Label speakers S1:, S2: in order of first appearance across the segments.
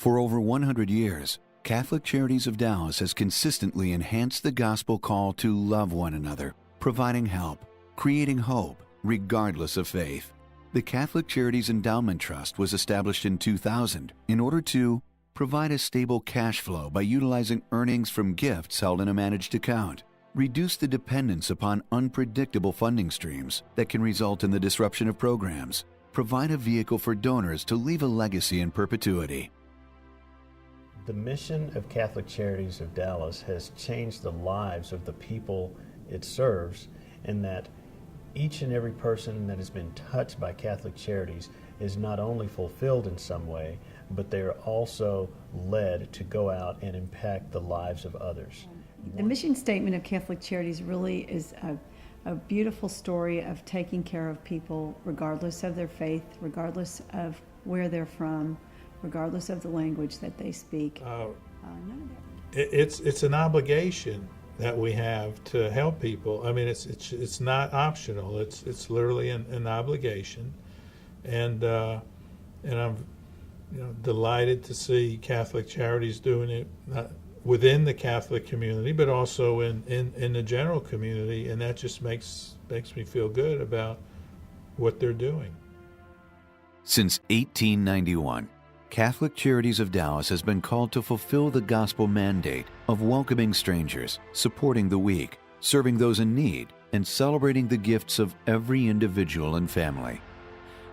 S1: For over 100 years, Catholic Charities of Dallas has consistently enhanced the gospel call to love one another, providing help, creating hope, regardless of faith. The Catholic Charities Endowment Trust was established in 2000 in order to provide a stable cash flow by utilizing earnings from gifts held in a managed account, reduce the dependence upon unpredictable funding streams that can result in the disruption of programs, provide a vehicle for donors to leave a legacy in perpetuity.
S2: The mission of Catholic Charities of Dallas has changed the lives of the people it serves, in that each and every person that has been touched by Catholic Charities is not only fulfilled in some way, but they are also led to go out and impact the lives of others.
S3: The mission statement of Catholic Charities really is a beautiful story of taking care of people regardless of their faith, regardless of where they're from, regardless of the language that they speak.
S4: It's an obligation that we have to help people. I mean, it's not optional. It's literally an obligation, and I'm delighted to see Catholic Charities doing it within the Catholic community, but also in the general community, and that just makes me feel good about what they're doing.
S1: Since 1891, Catholic Charities of Dallas has been called to fulfill the gospel mandate of welcoming strangers, supporting the weak, serving those in need, and celebrating the gifts of every individual and family.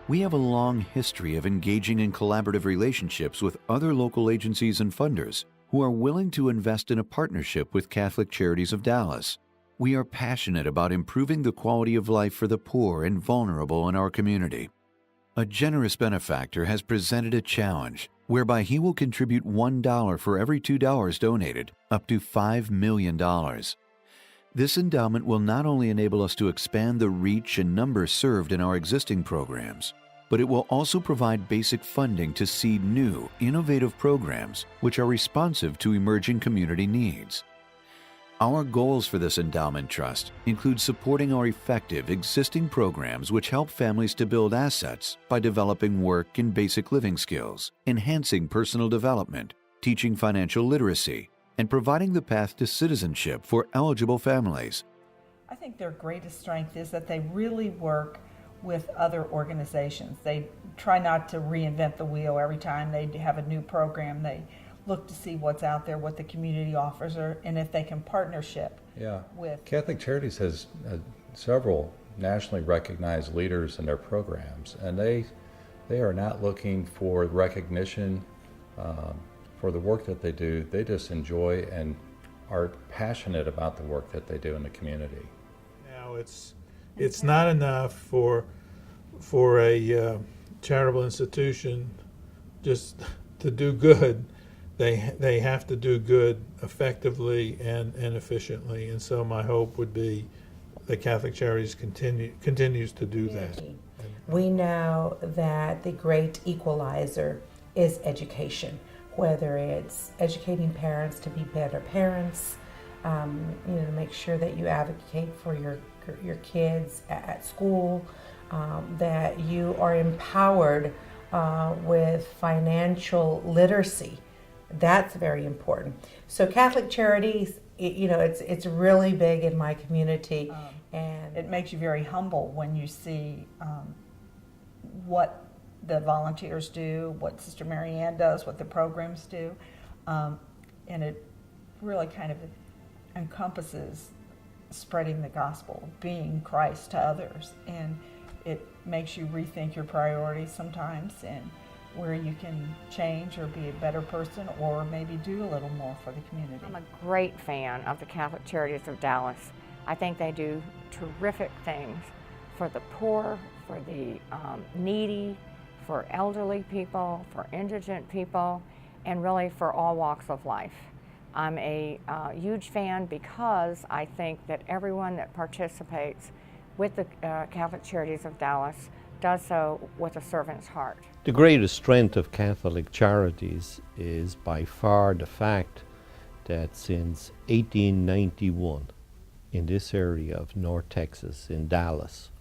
S1: We have a long history of engaging in collaborative relationships with other local agencies and funders who are willing to invest in a partnership with Catholic Charities of Dallas. We are passionate about improving the quality of life for the poor and vulnerable in our community. A generous benefactor has presented a challenge whereby he will contribute $1 for every $2 donated, up to $5 million. This endowment will not only enable us to expand the reach and number served in our existing programs, but it will also provide basic funding to seed new, innovative programs which are responsive to emerging community needs. Our goals for this endowment trust include supporting our effective existing programs which help families to build assets by developing work and basic living skills, enhancing personal development, teaching financial literacy, and providing the path to citizenship for eligible families.
S5: I think their greatest strength is that they really work with other organizations. They try not to reinvent the wheel every time they have a new program. They look to see what's out there, what the community offers, and if they can partnership with.
S6: Catholic Charities has several nationally recognized leaders in their programs, and they are not looking for recognition for the work that they do. They just enjoy and are passionate about the work that they do in the community.
S4: Now it's not enough for a charitable institution just to do good. They have to do good effectively and efficiently, and so my hope would be that Catholic Charities continues to do that.
S7: We know that the great equalizer is education, whether it's educating parents to be better parents, to make sure that you advocate for your kids at school, that you are empowered with financial literacy. That's very important. So Catholic Charities, it's really big in my community, and
S5: it makes you very humble when you see what the volunteers do, what Sister Mary Ann does, what the programs do, and it really kind of encompasses spreading the gospel, being Christ to others, and it makes you rethink your priorities sometimes and where you can change or be a better person or maybe do a little more for the community.
S8: I'm a great fan of the Catholic Charities of Dallas. I think they do terrific things for the poor, for the needy, for elderly people, for indigent people, and really for all walks of life. I'm a huge fan because I think that everyone that participates with the Catholic Charities of Dallas does so with a servant's heart.
S9: The greatest strength of Catholic Charities is by far the fact that since 1891 in this area of North Texas, in Dallas,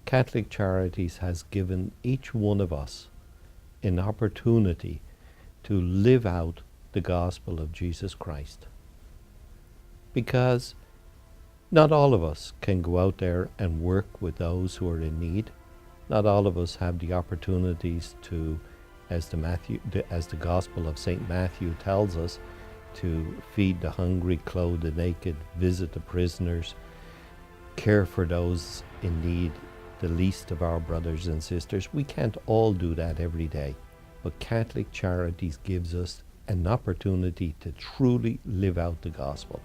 S9: Catholic Charities has given each one of us an opportunity to live out the gospel of Jesus Christ. Because not all of us can go out there and work with those who are in need. Not all of us have the opportunities to, as the Gospel of St. Matthew tells us, to feed the hungry, clothe the naked, visit the prisoners, care for those in need, the least of our brothers and sisters. We can't all do that every day, but Catholic Charities gives us an opportunity to truly live out the gospel.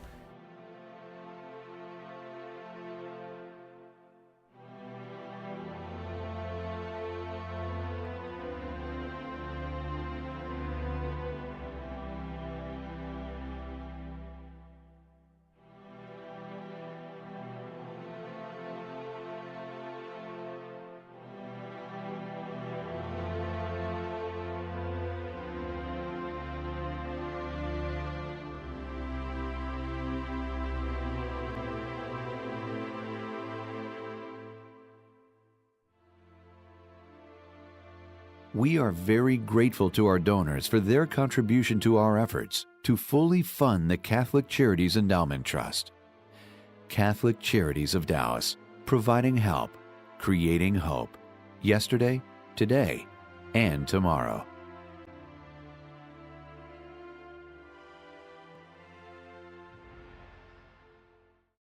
S1: We are very grateful to our donors for their contribution to our efforts to fully fund the Catholic Charities Endowment Trust. Catholic Charities of Dallas, providing help, creating hope, yesterday, today, and tomorrow.